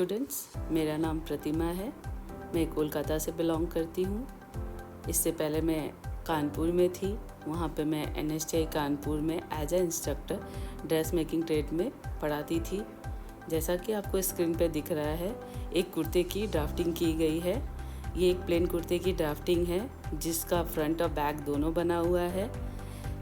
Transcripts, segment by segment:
Students, मेरा नाम प्रतिमा है। मैं कोलकाता से बिलोंग करती हूँ। इससे पहले मैं कानपुर में थी। वहाँ पे मैं NSTI कानपुर में as a instructor dress making trade में पढ़ाती थी। जैसा कि आपको स्क्रीन पे दिख रहा है, एक कुर्ते की ड्राफ्टिंग की गई है। ये एक प्लेन कुर्ते की ड्राफ्टिंग है जिसका फ्रंट और बैक दोनों बना हुआ है,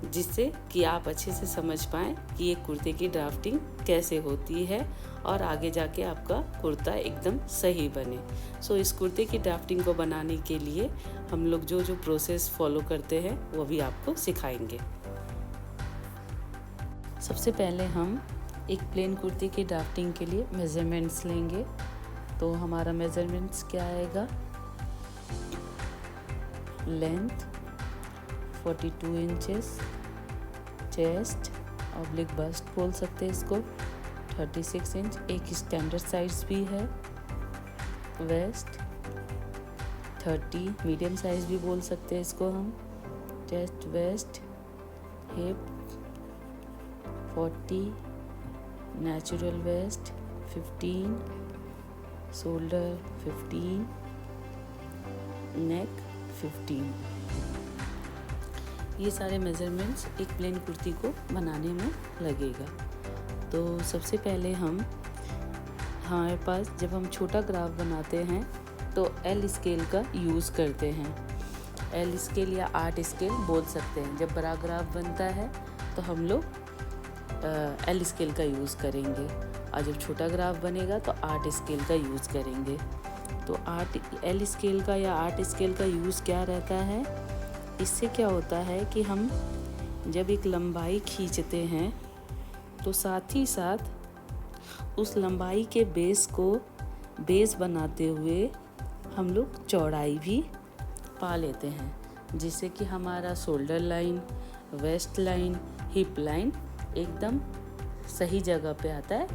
जिससे कि आप अच्छे से समझ पाएँ कि ये कुर्ते की ड्राफ्टिंग कैसे होती है और आगे जाके आपका कुर्ता एकदम सही बने। सो इस कुर्ते की ड्राफ्टिंग को बनाने के लिए हम लोग जो जो प्रोसेस फॉलो करते हैं वो भी आपको सिखाएंगे। सबसे पहले हम एक प्लेन कुर्ते की ड्राफ्टिंग के लिए मेजरमेंट्स लेंगे। तो हमारा मेजरमेंट्स क्या आएगा? Length 42 inches, chest oblique bust बोल सकते हैं इसको 36 इंच, एक स्टैंडर्ड साइज भी है। वेस्ट 30, मीडियम साइज भी बोल सकते हैं इसको हम। Chest, waist, hip 40, natural waist 15, shoulder 15, neck 15। ये सारे मेजरमेंट्स एक प्लेन कुर्ती को बनाने में लगेगा। तो सबसे पहले हमारे पास जब हम छोटा ग्राफ बनाते हैं तो L स्केल का यूज़ करते हैं। L स्केल या आर्ट स्केल बोल सकते हैं। जब बड़ा ग्राफ बनता है तो हम लोग L स्केल का यूज़ करेंगे, और जब छोटा ग्राफ बनेगा तो आर्ट स्केल का यूज़ करेंगे। तो L स्केल का या आर्ट स्केल का यूज़ क्या रहता है? इससे क्या होता है कि हम जब एक लंबाई खींचते हैं तो साथ ही साथ उस लंबाई के बेस बनाते हुए हम लोग चौड़ाई भी पा लेते हैं, जिससे कि हमारा shoulder line, waist line, hip line एकदम सही जगह पे आता है,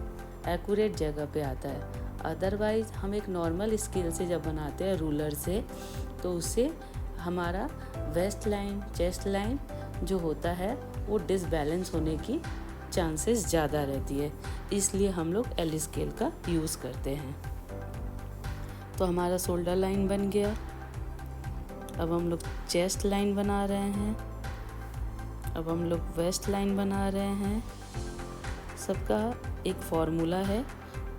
एक्यूरेट जगह पे आता है। अदरवाइज़ हम एक नॉर्मल स्केल से जब बनाते हैं रूलर से, तो उससे हमारा वेस्ट लाइन, चेस्ट लाइन जो होता है वो डिसबैलेंस होने की चांसेस ज़्यादा रहती है। इसलिए हम लोग L स्केल का यूज़ करते हैं। तो हमारा शोल्डर लाइन बन गया। अब हम लोग चेस्ट लाइन बना रहे हैं। अब हम लोग वेस्ट लाइन बना रहे हैं। सबका एक फार्मूला है,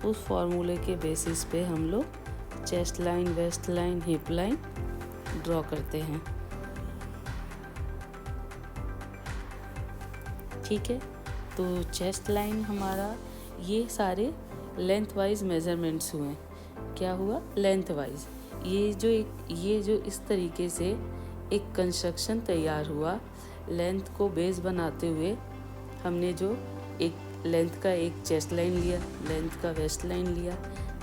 उस फार्मूले के बेसिस पे हम लोग chest line, waist line, hip line draw करते हैं। ठीक है, तो चेस्ट लाइन हमारा, ये सारे लेंथ वाइज मेजरमेंट्स हुए। क्या हुआ? Length wise. ये जो इस तरीके से एक कंस्ट्रक्शन तैयार हुआ, लेंथ को बेस बनाते हुए हमने जो एक लेंथ का एक चेस्ट लाइन लिया, लेंथ का वेस्ट लाइन लिया,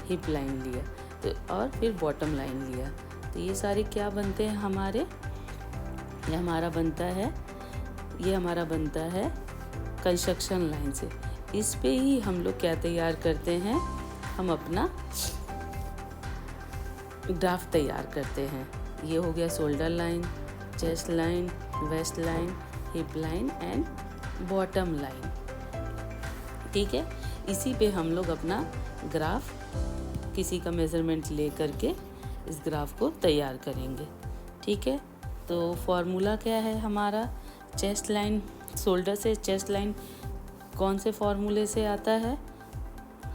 हिप लाइन लिया, तो और फिर बॉटम लाइन लिया। तो ये सारे क्या बनते हैं हमारे? ये हमारा बनता है कंस्ट्रक्शन लाइन से। इस पे ही हम लोग क्या तैयार करते हैं? हम अपना ड्राफ्ट तैयार करते हैं। ये हो गया shoulder line, chest line, waist line, hip line and bottom line. ठीक है, इसी पे हम लोग अपना ग्राफ किसी का मेजरमेंट ले करके इस ग्राफ को तैयार करेंगे। ठीक है, तो फॉर्मूला क्या है हमारा? चेस्ट लाइन, शोल्डर से चेस्ट लाइन कौन से फॉर्मूले से आता है?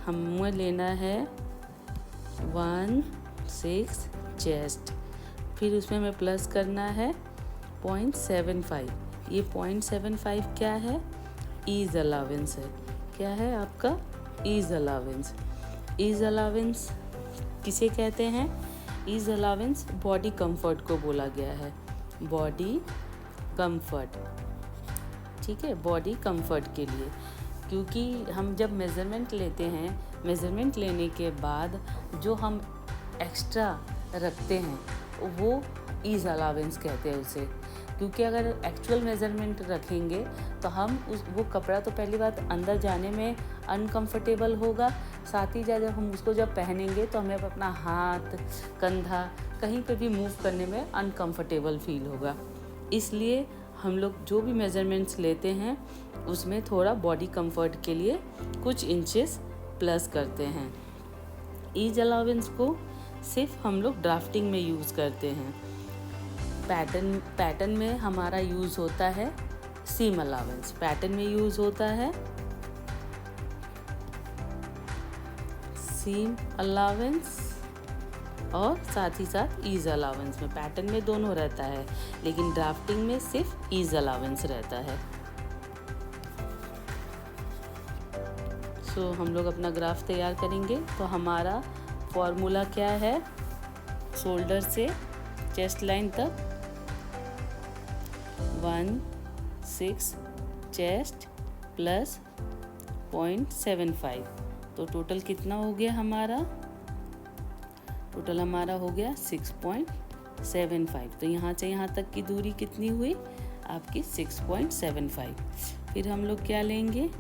हमें लेना है 1/6 चेस्ट, फिर उसमें हमें प्लस करना है 0.75। ये 0.75 क्या है? ईज अलावेंस है। क्या है आपका? Ease allowance. ईज अलावेंस किसे कहते हैं? ईज अलावेंस बॉडी कंफर्ट को बोला गया है। बॉडी कंफर्ट, ठीक है, बॉडी कंफर्ट के लिए। क्योंकि हम जब मेज़रमेंट लेते हैं, मेज़रमेंट लेने के बाद जो हम एक्स्ट्रा रखते हैं वो ईज अलावेंस कहते हैं उसे। क्योंकि अगर एक्चुअल मेज़रमेंट रखेंगे तो हम वो कपड़ा तो पहली बात अंदर जाने में अनकंफर्टेबल होगा, साथ ही जब हम उसको जब पहनेंगे तो हमें अपना हाथ, कंधा कहीं पे भी मूव करने में अनकंफर्टेबल फील होगा। इसलिए हम लोग जो भी मेज़रमेंट्स लेते हैं उसमें थोड़ा बॉडी कंफर्ट के लिए कुछ इंचेस प्लस करते हैं। ईज अलाउंस को सिर्फ हम लोग ड्राफ्टिंग में यूज़ करते हैं। पैटर्न में हमारा यूज़ होता है सीम अलाउंस, पैटर्न में यूज़ होता है सीम अलाउंस और साथ ही साथ ईज अलाउंस में। पैटर्न में दोनों रहता है, लेकिन ड्राफ्टिंग में सिर्फ ईज अलाउंस रहता है। सो हम लोग अपना ग्राफ तैयार करेंगे। तो हमारा फॉर्मूला क्या है, शोल्डर से चेस्ट लाइन तक 1.6 चेस्ट प्लस 0.75, तो टोटल कितना हो गया हमारा, टोटल हमारा हो गया 6.75। तो यहाँ से यहाँ तक की दूरी कितनी हुई आपकी 6.75। फिर हम लोग क्या लेंगे,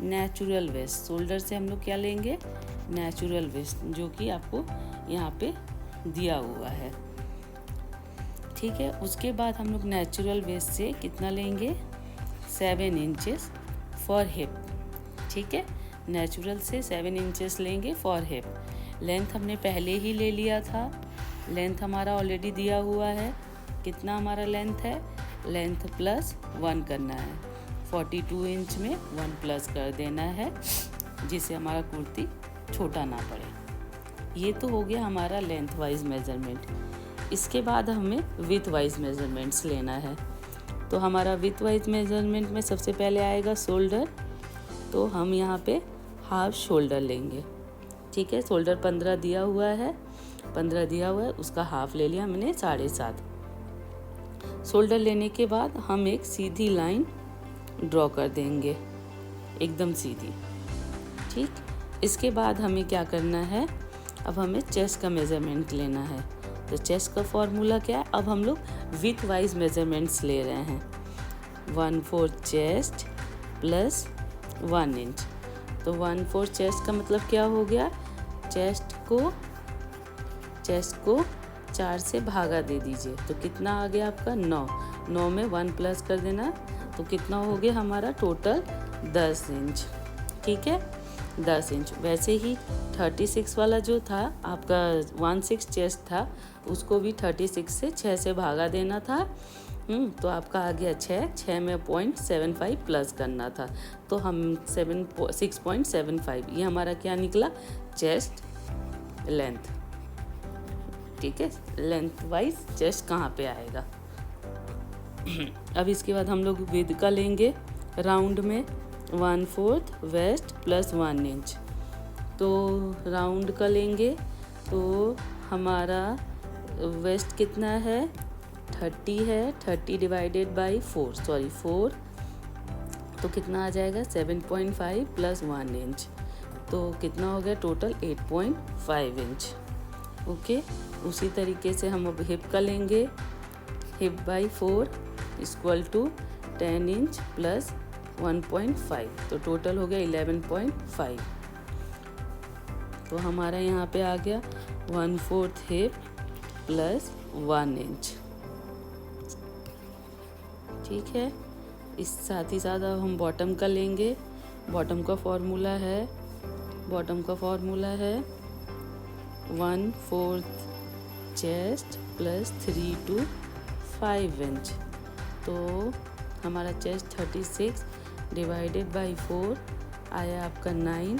नेचुरल वेस्ट। शोल्डर से हम लोग क्या लेंगे, नेचुरल वेस्ट, जो कि आपको यहाँ पे दिया हुआ है। ठीक है, उसके बाद हम लोग नेचुरल वेस्ट से कितना लेंगे, 7 इंचेस फॉर हिप। ठीक है, नेचुरल से 7 इंचेस लेंगे फॉर हिप। लेंथ हमने पहले ही ले लिया था, लेंथ हमारा ऑलरेडी दिया हुआ है। कितना हमारा लेंथ है, लेंथ प्लस 1 करना है, 42 इंच में 1 प्लस कर देना है, जिससे हमारा कुर्ती छोटा ना पड़े। ये तो हो गया हमारा लेंथ वाइज मेजरमेंट। इसके बाद हमें विथ वाइज मेजरमेंट्स लेना है। तो हमारा विथ वाइज मेजरमेंट में सबसे पहले आएगा शोल्डर। तो हम यहाँ पे हाफ शोल्डर लेंगे। ठीक है, शोल्डर 15 दिया हुआ है, 15 दिया हुआ है, उसका हाफ ले लिया हमने 7.5। शोल्डर लेने के बाद हम एक सीधी लाइन ड्रॉ कर देंगे, एकदम सीधी। ठीक, इसके बाद हमें क्या करना है, अब हमें चेस्ट का मेज़रमेंट लेना है। तो चेस्ट का फॉर्मूला क्या है, अब हम लोग विथ वाइज मेज़रमेंट्स ले रहे हैं। 1/4 चेस्ट प्लस 1 इंच। तो 1/4 चेस्ट का मतलब क्या हो गया, चेस्ट को 4 से भागा दे दीजिए। तो कितना आ गया आपका 9 में 1 प्लस कर देना, तो कितना हो गया हमारा टोटल 10 इंच। ठीक है, 10 इंच। वैसे ही 36 वाला जो था आपका 1/6 चेस्ट था, उसको भी 36 से 6 से भागा देना था। तो आपका आ गया 6 में 0.75 प्लस करना था। तो हम 6.75, ये हमारा क्या निकला, चेस्ट लेंथ। ठीक है, लेंथ वाइज चेस्ट कहाँ पे आएगा। अब इसके बाद हम लोग विद का लेंगे राउंड में 1/4 वेस्ट प्लस 1 इंच। तो राउंड का लेंगे तो हमारा वेस्ट कितना है, 30 है, 30 डिवाइडेड बाई 4, तो कितना आ जाएगा 7.5 प्लस 1 इंच। तो कितना हो गया टोटल 8.5 इंच। ओके, उसी तरीके से हम अब हिप का लेंगे, hip by 4 equal to 10 inch plus 1.5, तो टोटल हो गया 11.5। तो हमारा यहाँ पे आ गया 1/4 हिप प्लस 1 इंच। ठीक है, इस साथ ही साथ अब हम बॉटम का लेंगे। बॉटम का फॉर्मूला है 1/4 चेस्ट प्लस 3 to 5 इंच। तो हमारा चेस्ट 36 डिवाइडेड बाई 4 आया आपका 9,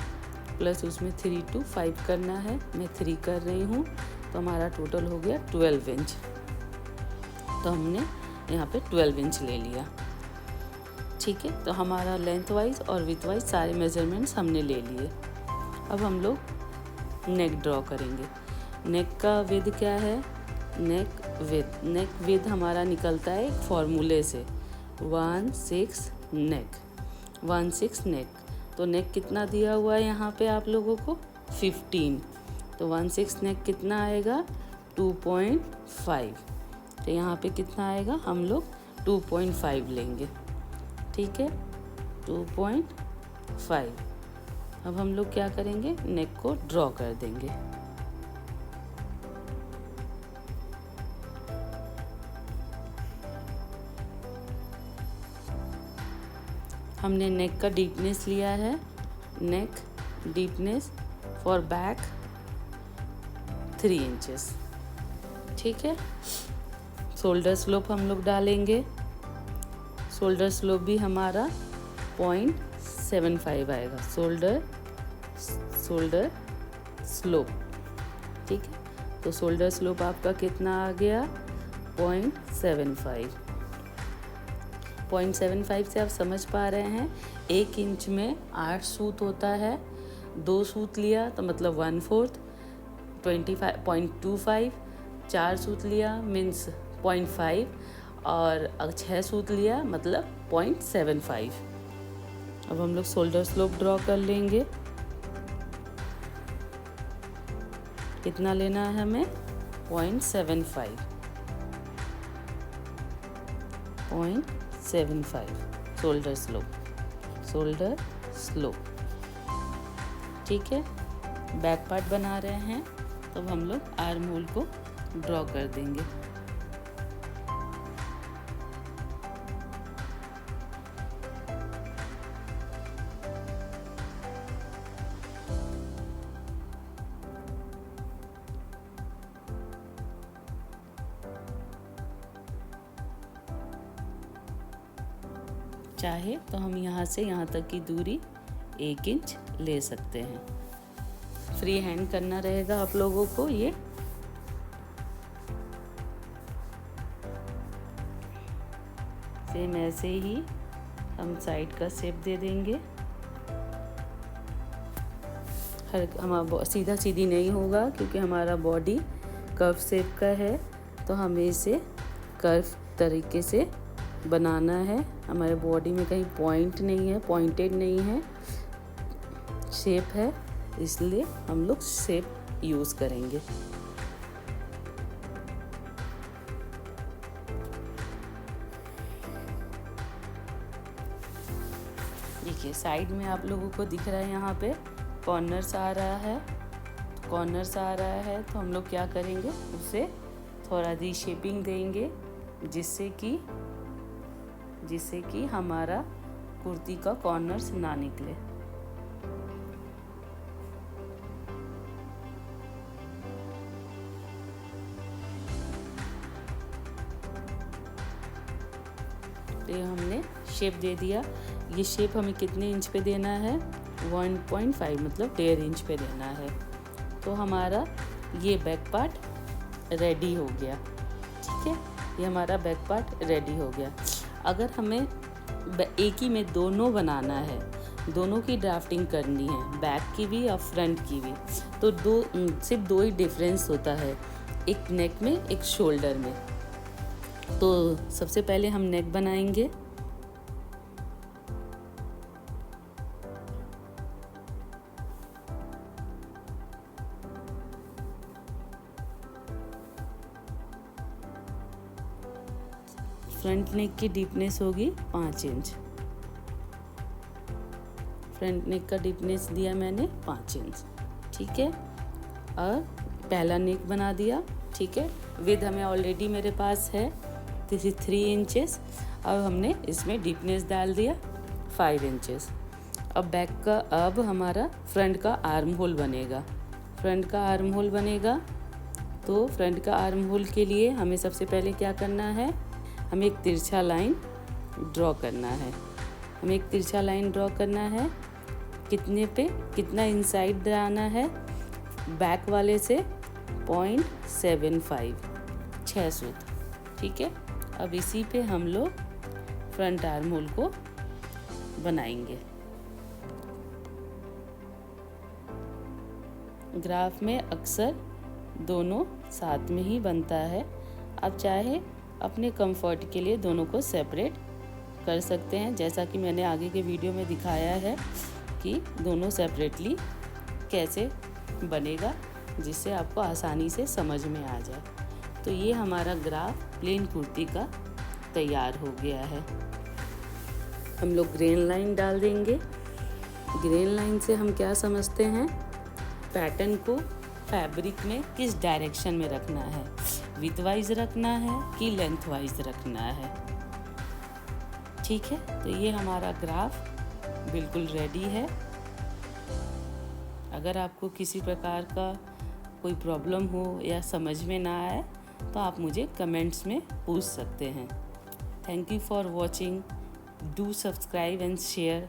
प्लस उसमें 3 to 5 करना है, मैं 3 कर रही हूँ, तो हमारा टोटल हो गया 12 इंच। तो हमने यहाँ पे 12 इंच ले लिया। ठीक है, तो हमारा लेंथ वाइज और विथ वाइज सारे मेजरमेंट्स हमने ले लिए। अब हम लोग नेक ड्रॉ करेंगे। नेक का विद क्या है, नेक विद हमारा निकलता है एक फॉर्मूले से 1/6 नेक। तो नेक कितना दिया हुआ है यहाँ पे आप लोगों को 15, तो 1/6 नेक कितना आएगा 2.5। तो यहाँ पे कितना आएगा, हम लोग 2.5 लेंगे। ठीक है, 2.5। अब हम लोग क्या करेंगे, नेक को ड्रॉ कर देंगे। हमने नेक का डीपनेस लिया है, नेक डीपनेस फॉर बैक 3 इंचेस। ठीक है, शोल्डर स्लोप हम लोग डालेंगे। शोल्डर स्लोप भी हमारा 0.75 आएगा, शोल्डर स्लोप। ठीक है, तो शोल्डर स्लोप आपका कितना आ गया? 0.75। 0.75 से आप समझ पा रहे हैं 1 इंच में 8 सूत होता है। 2 सूत लिया तो मतलब 1/4, 25.25। 4 सूत लिया मीन्स 0.5 और 6 सूत लिया मतलब 0.75। अब हम लोग शोल्डर स्लोप ड्रॉ कर लेंगे। कितना लेना है हमें? 0.75। 0.75 शोल्डर स्लोप। ठीक है, बैक पार्ट बना रहे हैं तो हम लोग आर्म होल को ड्रॉ कर देंगे। चाहे तो हम यहाँ से यहाँ तक की दूरी 1 इंच ले सकते हैं। फ्री हैंड करना रहेगा आप लोगों को ये। सेम ऐसे ही हम साइड का शेप दे देंगे। हमारा सीधा सीधी नहीं होगा क्योंकि हमारा बॉडी कर्व शेप का है, तो हमें इसे कर्व तरीके से बनाना है। हमारे बॉडी में कहीं पॉइंट नहीं है, पॉइंटेड नहीं है, शेप है, इसलिए हम लोग शेप यूज़ करेंगे। देखिए साइड में आप लोगों को दिख रहा है, यहाँ पे कॉर्नर्स आ रहा है। कॉर्नर्स आ रहा है तो हम लोग क्या करेंगे, उसे थोड़ा रीशेपिंग देंगे जिससे कि हमारा कुर्ती का कॉर्नर्स ना निकले। तो ये हमने शेप दे दिया। ये शेप हमें कितने इंच पे देना है? 1.5 मतलब 1.5 इंच पे देना है। तो हमारा ये बैक पार्ट रेडी हो गया। ठीक है, ये हमारा बैक पार्ट रेडी हो गया। अगर हमें एक ही में दोनों बनाना है, दोनों की ड्राफ्टिंग करनी है, बैक की भी और फ्रंट की भी, तो सिर्फ 2 ही डिफरेंस होता है, एक नेक में एक शोल्डर में। तो सबसे पहले हम नेक बनाएंगे। फ्रंट नेक की डीपनेस होगी 5 इंच। फ्रंट नेक का डीपनेस दिया मैंने 5 इंच। ठीक है, और पहला नेक बना दिया। ठीक है, विद हमें ऑलरेडी मेरे पास है 3 इंचेस। अब हमने इसमें डीपनेस डाल दिया 5 इंचेस। अब हमारा फ्रंट का आर्म होल बनेगा। तो फ्रंट का आर्म होल के लिए हमें सबसे पहले क्या करना है, हमें एक तिरछा लाइन ड्रॉ करना है। कितने पे कितना इनसाइड आना है? बैक वाले से 0.75, 6 सूत। ठीक है, अब इसी पे हम लोग फ्रंट आर्म होल को बनाएंगे। ग्राफ में अक्सर दोनों साथ में ही बनता है। आप चाहे अपने कंफर्ट के लिए दोनों को सेपरेट कर सकते हैं, जैसा कि मैंने आगे के वीडियो में दिखाया है कि दोनों सेपरेटली कैसे बनेगा, जिससे आपको आसानी से समझ में आ जाए। तो ये हमारा ग्राफ प्लेन कुर्ती का तैयार हो गया है। हम लोग ग्रेन लाइन डाल देंगे। ग्रेन लाइन से हम क्या समझते हैं, पैटर्न को फैब्रिक में किस डायरेक्शन में रखना है, विथ वाइज रखना है कि लेंथ वाइज रखना है। ठीक है, तो ये हमारा ग्राफ बिल्कुल रेडी है। अगर आपको किसी प्रकार का कोई प्रॉब्लम हो या समझ में ना आए तो आप मुझे कमेंट्स में पूछ सकते हैं। Thank you for watching. Do subscribe and share